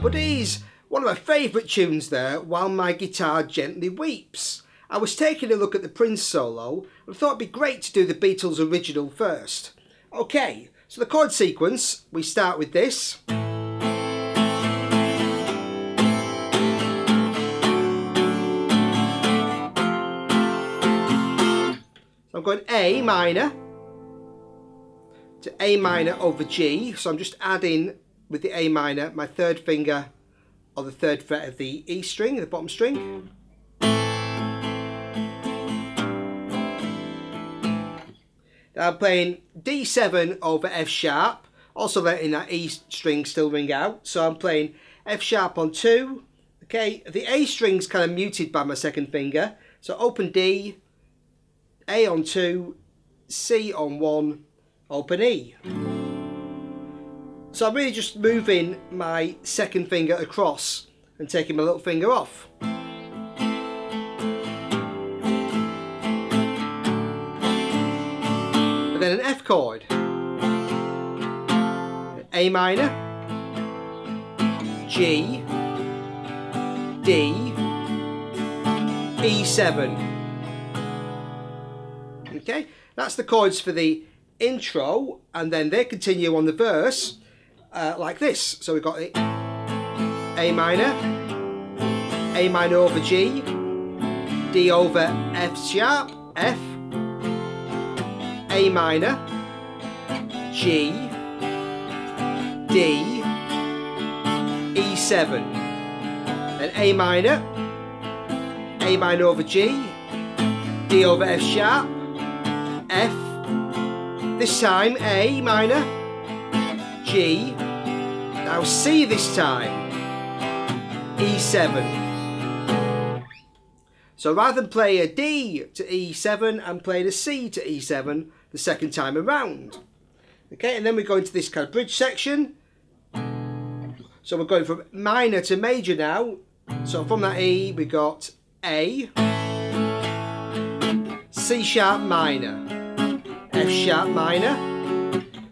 But it is one of my favourite tunes there, While My Guitar Gently Weeps. I was taking a look at the Prince solo and thought it'd be great to do the Beatles original first. Okay, so the chord sequence, we start with this. So I'm going A minor to A minor over G, so I'm just adding with the A minor my third finger on the third fret of the E string, the bottom string. Then I'm playing D7 over F sharp, also letting that E string still ring out. So I'm playing F sharp on 2. Okay, the A string's kind of muted by my second finger. So open D, A on 2, C on 1, open E. So I'm really just moving my second finger across and taking my little finger off. And then an F chord. A minor, G, D, E7. Okay, that's the chords for the intro, and then they continue on the verse like this. So we've got the A minor over G, D over F sharp, F, A minor, G, D, E7, then A minor over G, D over F sharp, F, this time A minor, G, now C this time, E7. So rather than play a D to E7, I'm playing a C to E7 the second time around. Okay, and then we go into this kind of bridge section. So we're going from minor to major now. So from that E, we got A, C sharp minor, F sharp minor,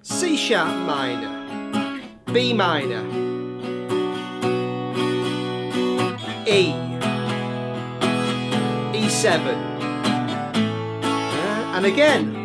C sharp minor, B minor, E, E7, and again.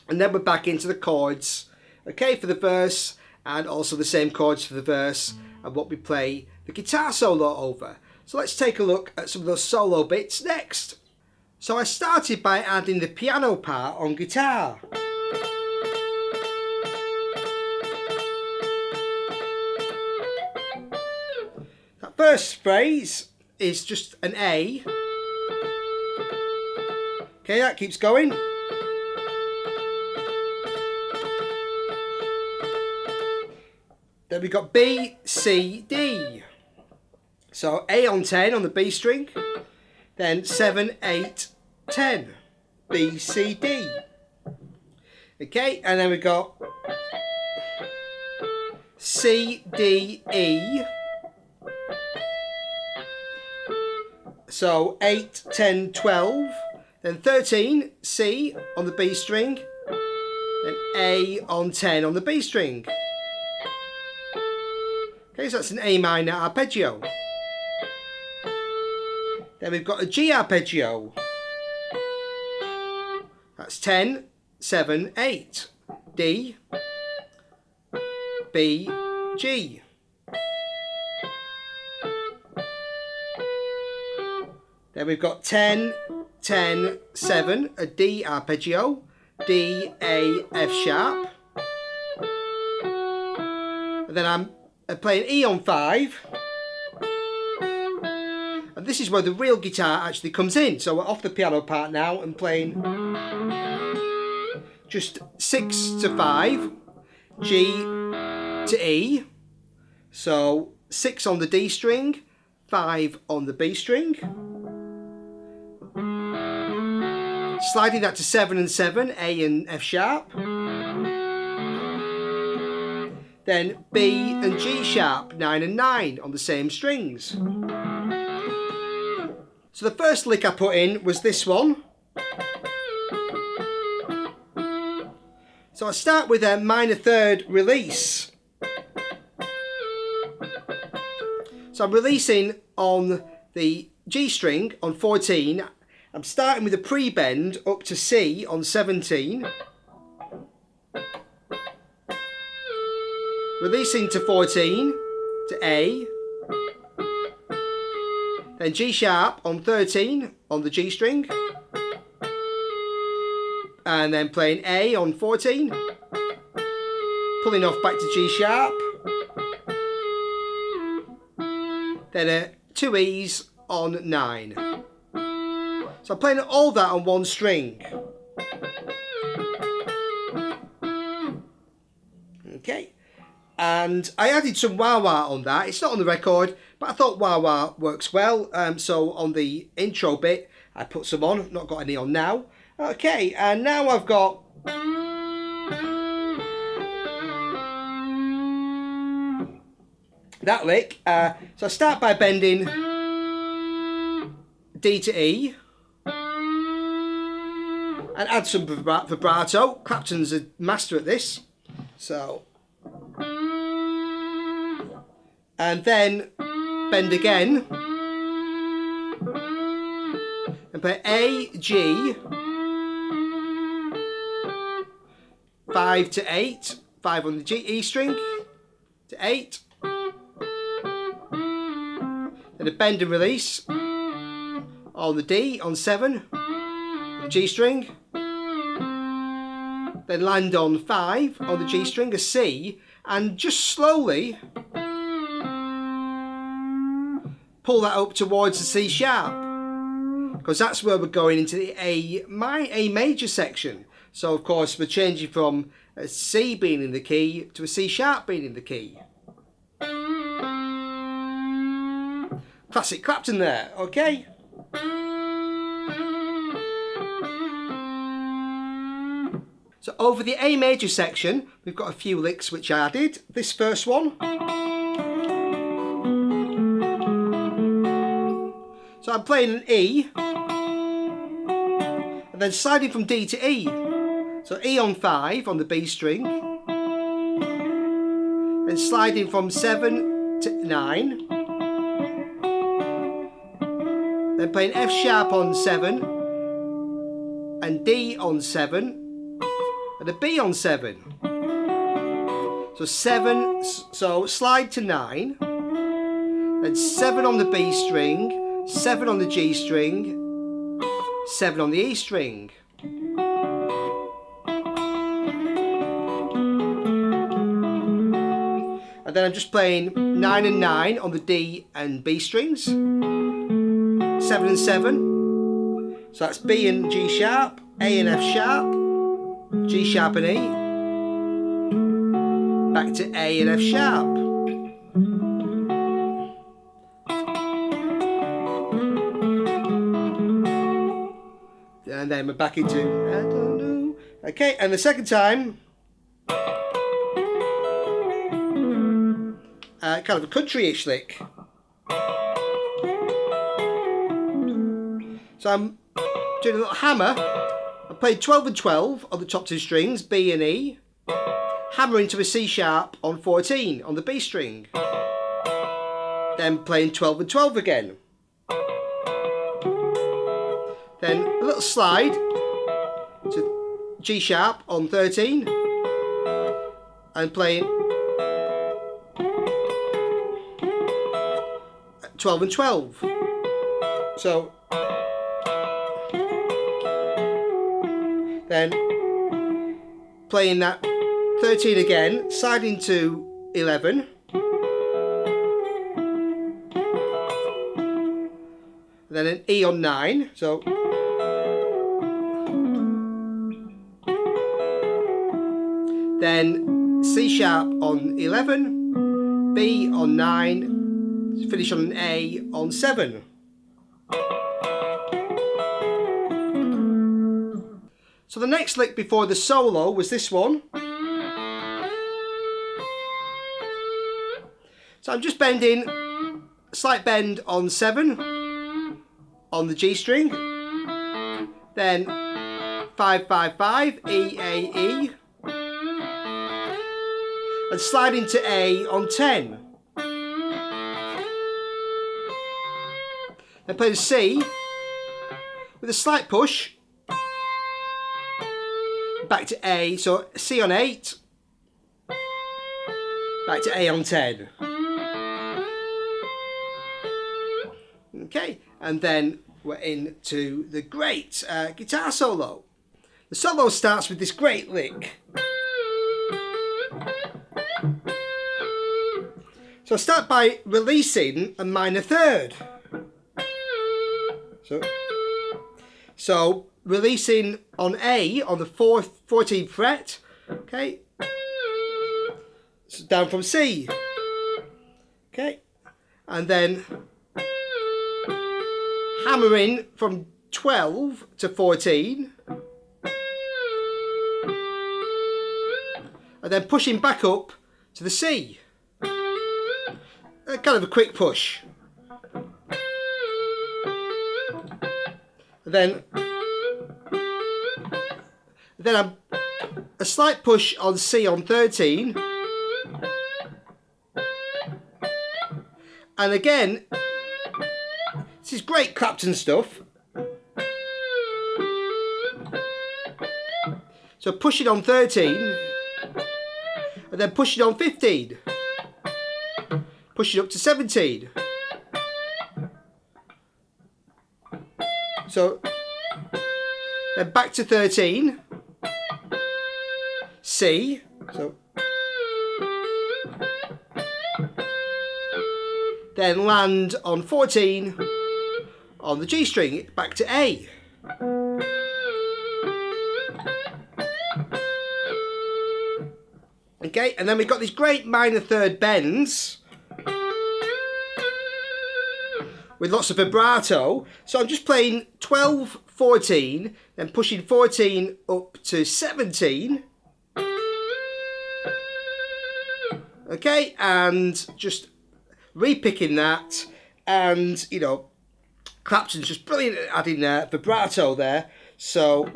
And then we're back into the chords, okay, for the verse, and also the same chords for the verse, and what we play the guitar solo over. So let's take a look at some of those solo bits next. So I started by adding the piano part on guitar. That first phrase is just an A. Okay, that keeps going. Then we got B, C, D. So A on 10 on the B string, then 7, 8, 10, B, C, D. Okay, and then we got C, D, E. So 8, 10, 12, then 13, C on the B string, then A on 10 on the B string. Okay, so that's an A minor arpeggio. Then we've got a G arpeggio. That's 10, 7, 8. D, B, G. Then we've got 10, 10, 7, a D arpeggio. D, A, F sharp. And then I'm playing E on 5, and this is where the real guitar actually comes in. So we're off the piano part now and playing just 6 to 5, G to E, so 6 on the D string, 5 on the B string, sliding that to 7 and 7, A and F sharp, then B and G sharp, 9 and 9 on the same strings. So the first lick I put in was this one. So I start with a minor third release. So I'm releasing on the G string on 14. I'm starting with a pre-bend up to C on 17. Releasing to 14 to A. Then G sharp on 13 on the G string. And then playing A on 14. Pulling off back to G sharp. Then 2 E's on 9. So I'm playing all that on one string. Okay. And I added some wah-wah on that. It's not on the record, but I thought wah-wah works well. So on the intro bit, I put some on. Not got any on now. Okay, and now I've got that lick. So I start by bending D to E and add some vibrato. Clapton's a master at this. So, and then bend again and play A, G, 5 to 8, 5 on the G, E string to 8. Then a bend and release on the D on 7, the G string. Then land on 5 on the G string, a C, and just slowly pull that up towards the C sharp, because that's where we're going into the A major section. So of course we're changing from a C being in the key to a C sharp being in the key. Classic Clapton there, okay? So over the A major section, we've got a few licks which I added. This first one. So I'm playing an E, and then sliding from D to E. So E on 5 on the B string, then sliding from 7 to 9, then playing F sharp on 7, and D on 7, and a B on 7. So 7, so slide to 9, then 7 on the B string, 7 on the G string, 7 on the E string. And then I'm just playing 9 and 9 on the D and B strings, 7 and 7. So that's B and G sharp, A and F sharp, G sharp and E, back to A and F sharp. And then we're back into I don't know. Okay, and the second time, kind of a country-ish lick. So I'm doing a little hammer. I played 12 and 12 on the top 2 strings, B and E. Hammer into a C sharp on 14 on the B string. Then playing 12 and 12 again. Then a little slide to G sharp on 13 and playing 12 and 12. So then playing that 13 again, sliding to 11. Then an E on 9. So then C sharp on 11, B on 9, finish on an A on 7. So the next lick before the solo was this one. So I'm just bending, slight bend on 7 on the G string, then 5 5 5 E A E, and sliding to A on 10. Then play the C with a slight push back to A, so C on 8, back to A on 10. Okay, and then we're into the great guitar solo. The solo starts with this great lick. So I start by releasing a minor third. So releasing on A on the 14th fret, okay, so down from C, okay, and then hammering from 12 to 14, and then pushing back up to the C, kind of a quick push. Then I'm a slight push on C on 13, and again, this is great Clapton stuff. So push it on 13, and then push it on 15, push it up to 17. So then back to 13, C, so then land on 14 on the G string, back to A. Okay, and then we've got these great minor third bends with lots of vibrato. So I'm just playing 12, 14, then pushing 14 up to 17. Okay, and just repicking that, and you know, Clapton's just brilliant at adding vibrato there. So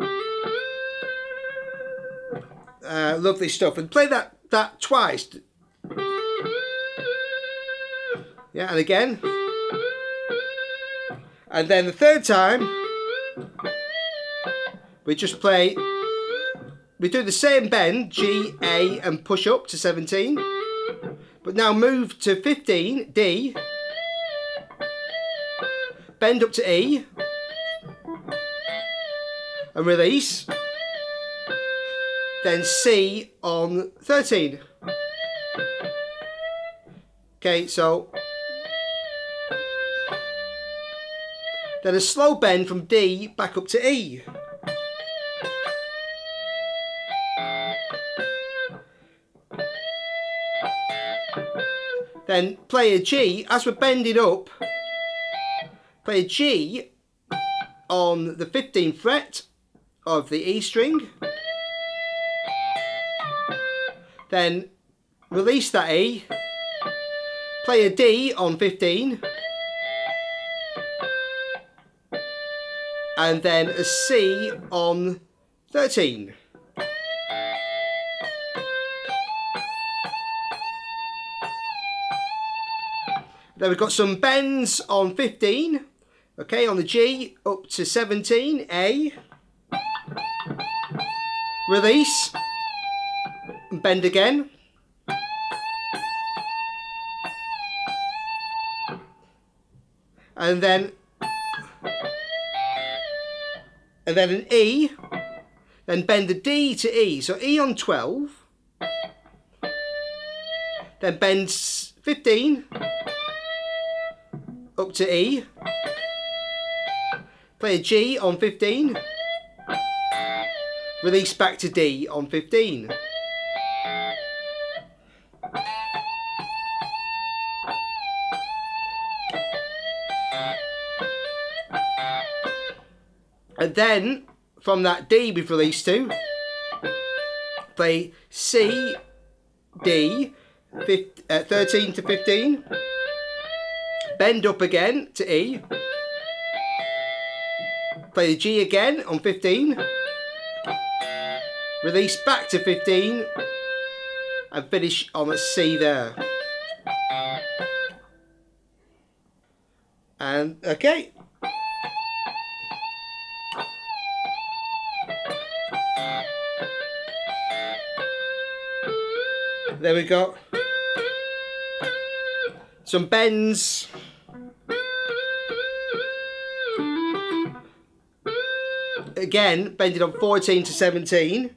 lovely stuff. And play that twice. Yeah, and again. And then the third time, we just play, we do the same bend, G, A, and push up to 17. But now move to 15, D, bend up to E, and release. Then C on 13. Okay, so then a slow bend from D back up to E. Then play a G, as we're bending up, play a G on the 15th fret of the E string. Then release that E, play a D on 15, and then a C on 13. Then we've got some bends on 15, okay, on the G, up to 17, A, release, and bend again, and then an E, then bend the D to E, so E on 12, then bend 15, up to E, play a G on 15, release back to D on 15. And then from that D we've released to, play C, D, 13 to 15. Bend up again to E. Play the G again on 15. Release back to 15. And finish on a C there. And okay. There we go. Some bends. Again, bending on 14 to 17.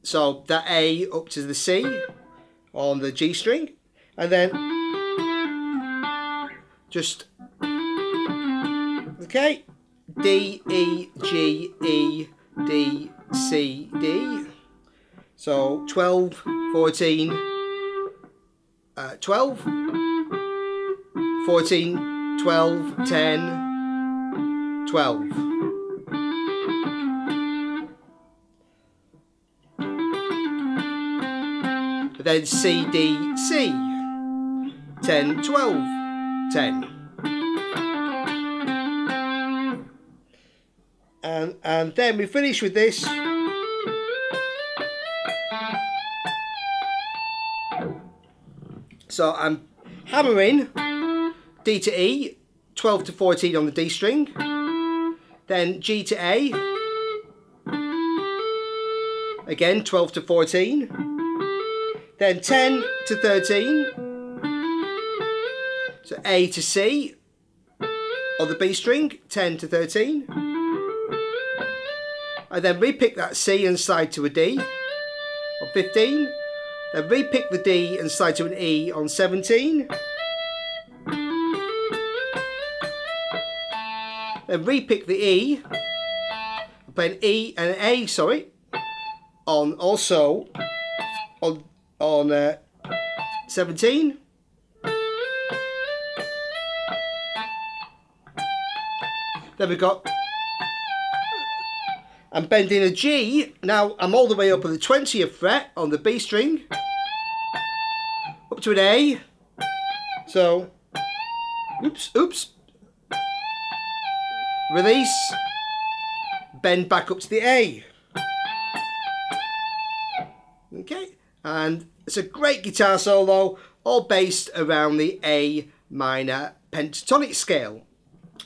So that A up to the C on the G string. And then just, okay, D, E, G, E, D, C, D. So 12, 14, 12, 14, 12, 10, 12. But then C, D, C. 10, 12, 10. And then we finish with this. So I'm hammering D to E, 12 to 14 on the D string, then G to A, again 12 to 14, then 10 to 13, so A to C on the B string, 10 to 13, and then repick that C and slide to a D on 15, then repick the D and slide to an E on 17, then repick the E, I'm playing E and an A, sorry, on also on 17. There we go. I'm bending a G. Now I'm all the way up on the 20th fret on the B string. Up to an A. So, oops. Release. Bend back up to the A. Okay. And it's a great guitar solo, all based around the A minor pentatonic scale.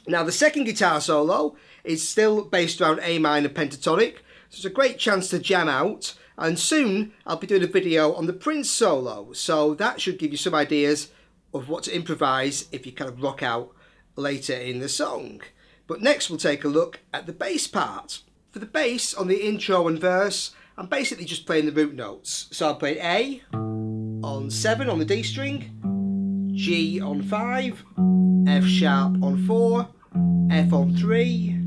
Now the second guitar solo is still based around A minor pentatonic, so it's a great chance to jam out, and soon I'll be doing a video on the Prince solo, so that should give you some ideas of what to improvise if you kind of rock out later in the song. But next we'll take a look at the bass part. For the bass on the intro and verse, I'm basically just playing the root notes. So I'll play A on 7 on the D string, G on 5, F sharp on 4, F on 3,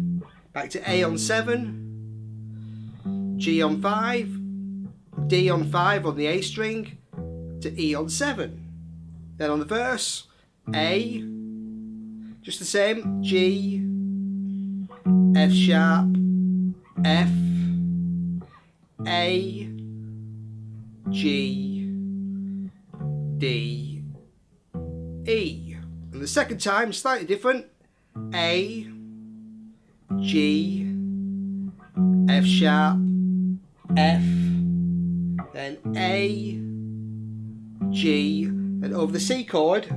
back to A on 7, G on 5, D on 5 on the A string, to E on 7. Then on the verse, A, just the same, G, F sharp, F, A, G, D, E. And the second time, slightly different. A, G, F sharp, F, then A, G, then over the C chord,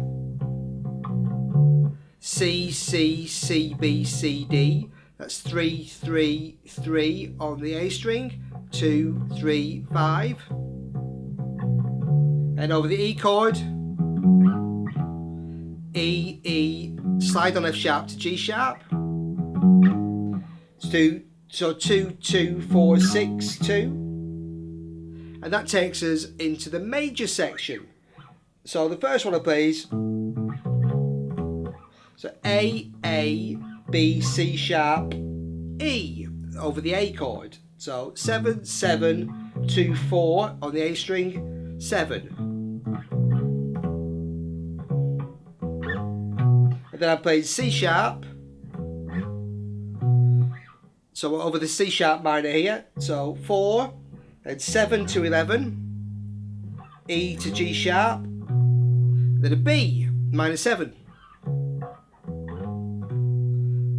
C, C, C, B, C, D. That's 3, 3, 3 on the A string, 2, 3, 5. And over the E chord, E, E, slide on F sharp to G sharp. So 2, 2, 4, 6, 2. And that takes us into the major section. So the first one I play is, so A, B, C sharp, E over the A chord. So 7, 7, 2, 4 on the A string, 7. And then I played C sharp. So over the C sharp minor here. So 4, then 7 to 11, E to G sharp, then a B minor 7,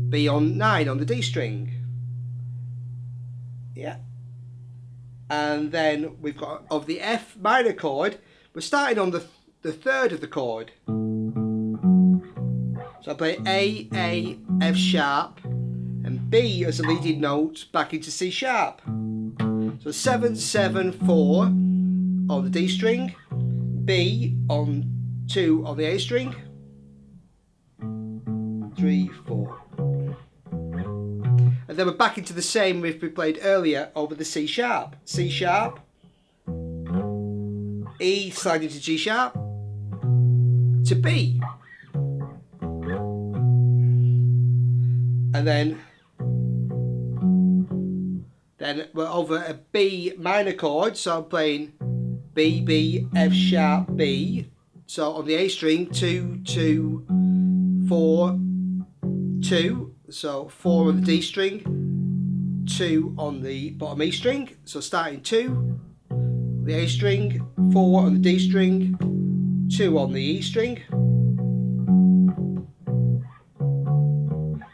B on 9 on the D string, yeah, and then we've got of the F minor chord, we're starting on the third of the chord, so I play A, F sharp, and B as a leading note back into C sharp. So 7, 7, 4 on the D string, B on 2 on the A string, 3, 4. And then we're back into the same riff we played earlier over the C sharp. C sharp, E sliding to G sharp, to B. And then we're over a B minor chord, so I'm playing B, B, F sharp, B. So on the A string, 2, 2, 4, 2. So 4 on the D string, 2 on the bottom E string. So starting 2, the A string, 4 on the D string, 2 on the E string.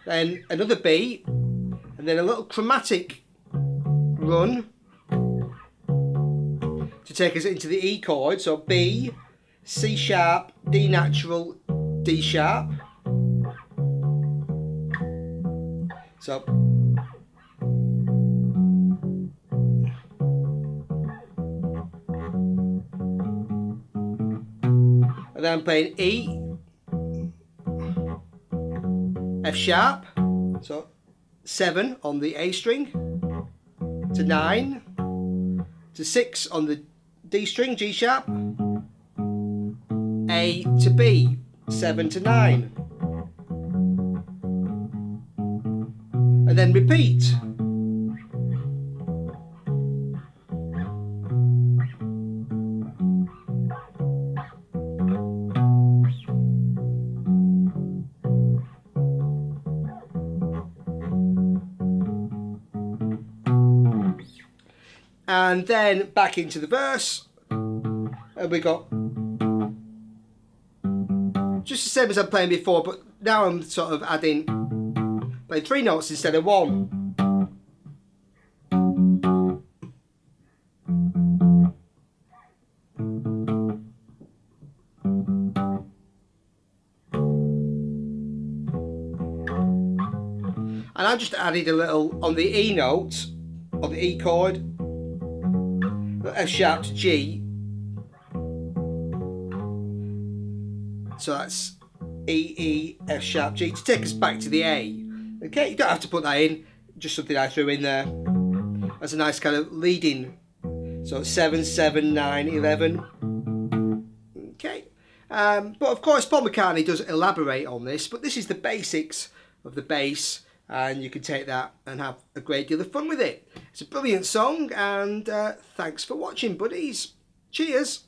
Then another B, and then a little chromatic run to take us into the E chord. So B, C sharp, D natural, D sharp. So and then I'm playing E, F sharp, so 7 on the A string, to 9, to 6 on the D string, G sharp, A to B, 7 to 9, and then repeat. And then back into the verse, and we got just the same as I'm playing before, but now I'm sort of adding, playing 3 notes instead of 1. And I just added a little on the E note, on the E chord, F sharp to G. So that's E, E, F sharp, G to take us back to the A. Okay, you don't have to put that in, just something I threw in there as a nice kind of leading. So 7, 7, 9, 11. Okay, but of course Paul McCartney does elaborate on this, but this is the basics of the bass, and you can take that and have a great deal of fun with it. It's a brilliant song, and thanks for watching, buddies. Cheers.